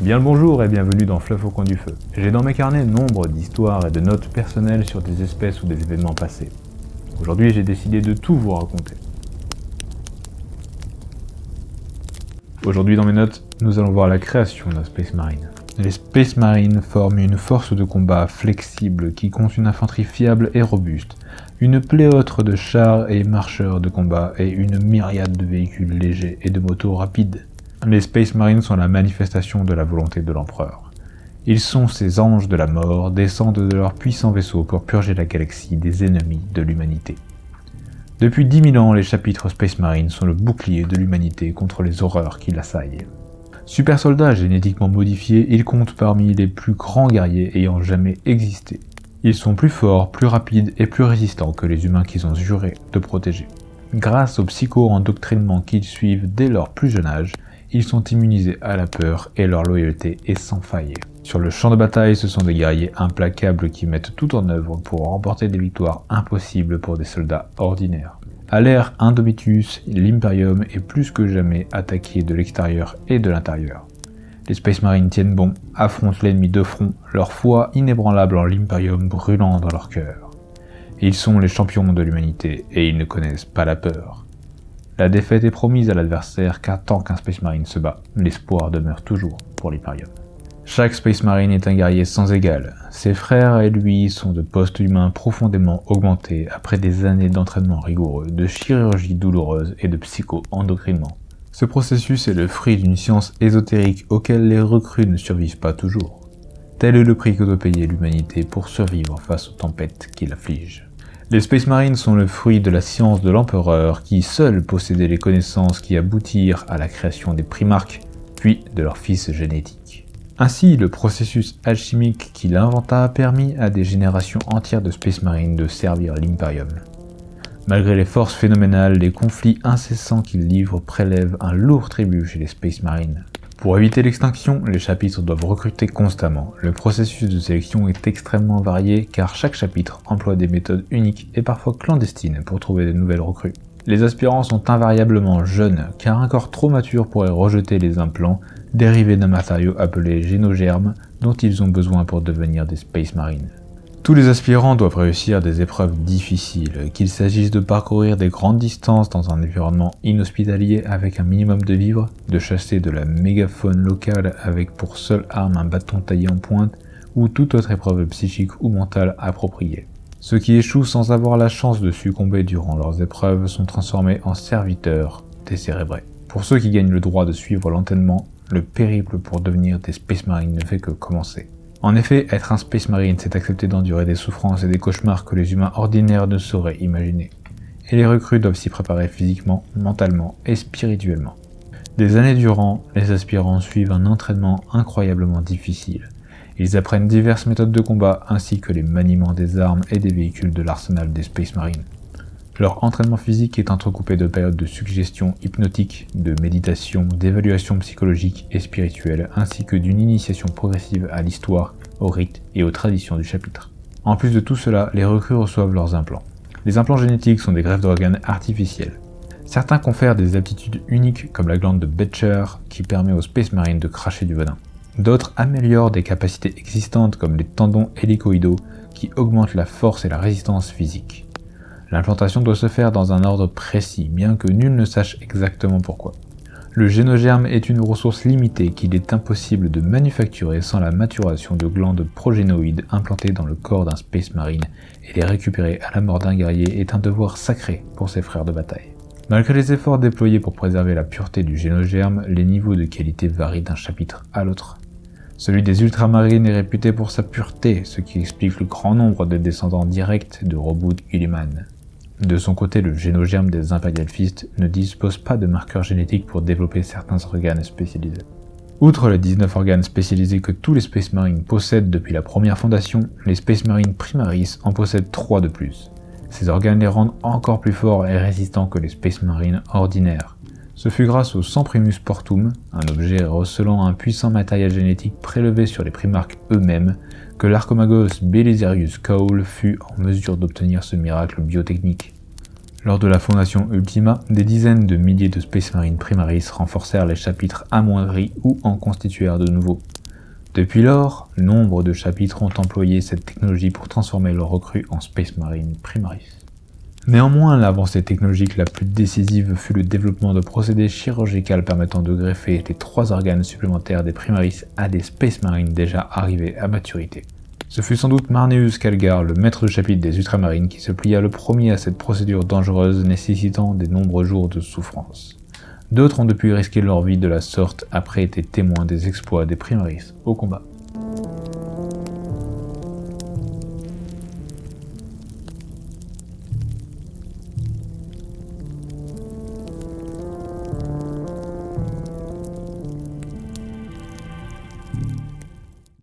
Bien le bonjour et bienvenue dans Fluff au coin du feu. J'ai dans mes carnets nombre d'histoires et de notes personnelles sur des espèces ou des événements passés. Aujourd'hui, j'ai décidé de tout vous raconter. Aujourd'hui dans mes notes, nous allons voir la création d'un Space Marine. Les Space Marines forment une force de combat flexible qui compte une infanterie fiable et robuste, une pléiade de chars et marcheurs de combat et une myriade de véhicules légers et de motos rapides. Les Space Marines sont la manifestation de la volonté de l'Empereur. Ils sont ces anges de la mort, descendent de leurs puissants vaisseaux pour purger la galaxie des ennemis de l'humanité. Depuis 10 000 ans, les chapitres Space Marines sont le bouclier de l'humanité contre les horreurs qui l'assaillent. Super soldats génétiquement modifiés, ils comptent parmi les plus grands guerriers ayant jamais existé. Ils sont plus forts, plus rapides et plus résistants que les humains qu'ils ont juré de protéger. Grâce au psycho-endoctrinement qu'ils suivent dès leur plus jeune âge, ils sont immunisés à la peur et leur loyauté est sans faille. Sur le champ de bataille, ce sont des guerriers implacables qui mettent tout en œuvre pour remporter des victoires impossibles pour des soldats ordinaires. À l'ère Indomitus, l'Imperium est plus que jamais attaqué de l'extérieur et de l'intérieur. Les Space Marines tiennent bon, affrontent l'ennemi de front, leur foi inébranlable en l'Imperium brûlant dans leur cœur. Ils sont les champions de l'humanité et ils ne connaissent pas la peur. La défaite est promise à l'adversaire car tant qu'un Space Marine se bat, l'espoir demeure toujours pour l'Imperium. Chaque Space Marine est un guerrier sans égal. Ses frères et lui sont de postes humains profondément augmentés après des années d'entraînement rigoureux, de chirurgie douloureuse et de psycho-endoctrinement. Ce processus est le fruit d'une science ésotérique auquel les recrues ne survivent pas toujours. Tel est le prix que doit payer l'humanité pour survivre face aux tempêtes qui l'affligent. Les Space Marines sont le fruit de la science de l'Empereur qui seul possédait les connaissances qui aboutirent à la création des primarques, puis de leurs fils génétiques. Ainsi, le processus alchimique qu'il inventa a permis à des générations entières de Space Marines de servir l'Imperium. Malgré les forces phénoménales, les conflits incessants qu'ils livrent prélèvent un lourd tribut chez les Space Marines. Pour éviter l'extinction, les chapitres doivent recruter constamment. Le processus de sélection est extrêmement varié car chaque chapitre emploie des méthodes uniques et parfois clandestines pour trouver de nouvelles recrues. Les aspirants sont invariablement jeunes car un corps trop mature pourrait rejeter les implants dérivés d'un matériau appelé génogerme dont ils ont besoin pour devenir des Space Marines. Tous les aspirants doivent réussir des épreuves difficiles, qu'il s'agisse de parcourir des grandes distances dans un environnement inhospitalier avec un minimum de vivres, de chasser de la mégafaune locale avec pour seule arme un bâton taillé en pointe, ou toute autre épreuve psychique ou mentale appropriée. Ceux qui échouent sans avoir la chance de succomber durant leurs épreuves sont transformés en serviteurs décérébrés. Pour ceux qui gagnent le droit de suivre l'entraînement, le périple pour devenir des Space Marines ne fait que commencer. En effet, être un Space Marine, c'est accepter d'endurer des souffrances et des cauchemars que les humains ordinaires ne sauraient imaginer. Et les recrues doivent s'y préparer physiquement, mentalement et spirituellement. Des années durant, les aspirants suivent un entraînement incroyablement difficile. Ils apprennent diverses méthodes de combat ainsi que les maniements des armes et des véhicules de l'arsenal des Space Marines. Leur entraînement physique est entrecoupé de périodes de suggestion hypnotique, de méditation, d'évaluation psychologique et spirituelle, ainsi que d'une initiation progressive à l'histoire, aux rites et aux traditions du chapitre. En plus de tout cela, les recrues reçoivent leurs implants. Les implants génétiques sont des greffes d'organes artificiels. Certains confèrent des aptitudes uniques comme la glande de Becher qui permet aux Space Marines de cracher du venin. D'autres améliorent des capacités existantes comme les tendons hélicoïdaux qui augmentent la force et la résistance physique. L'implantation doit se faire dans un ordre précis, bien que nul ne sache exactement pourquoi. Le génogerme est une ressource limitée qu'il est impossible de manufacturer sans la maturation de glandes progénoïdes implantées dans le corps d'un Space Marine, et les récupérer à la mort d'un guerrier est un devoir sacré pour ses frères de bataille. Malgré les efforts déployés pour préserver la pureté du génogerme, les niveaux de qualité varient d'un chapitre à l'autre. Celui des ultramarines est réputé pour sa pureté, ce qui explique le grand nombre de descendants directs de Roboute Guilliman. De son côté, le génogerme des Imperial Fists ne dispose pas de marqueurs génétiques pour développer certains organes spécialisés. Outre les 19 organes spécialisés que tous les Space Marines possèdent depuis la première fondation, les Space Marines Primaris en possèdent 3 de plus. Ces organes les rendent encore plus forts et résistants que les Space Marines ordinaires. Ce fut grâce au Samprimus Portum, un objet recelant un puissant matériel génétique prélevé sur les primarques eux-mêmes, que l'Archomagos Belisarius Cole fut en mesure d'obtenir ce miracle biotechnique. Lors de la fondation Ultima, des dizaines de milliers de Space Marines Primaris renforcèrent les chapitres amoindris ou en constituèrent de nouveaux. Depuis lors, nombre de chapitres ont employé cette technologie pour transformer leurs recrues en Space Marines Primaris. Néanmoins, l'avancée technologique la plus décisive fut le développement de procédés chirurgicaux permettant de greffer les 3 organes supplémentaires des Primaris à des Space Marines déjà arrivés à maturité. Ce fut sans doute Marneus Calgar, le maître de chapitre des Ultramarines, qui se plia le premier à cette procédure dangereuse nécessitant de nombreux jours de souffrance. D'autres ont depuis risqué leur vie de la sorte après été témoins des exploits des Primaris au combat.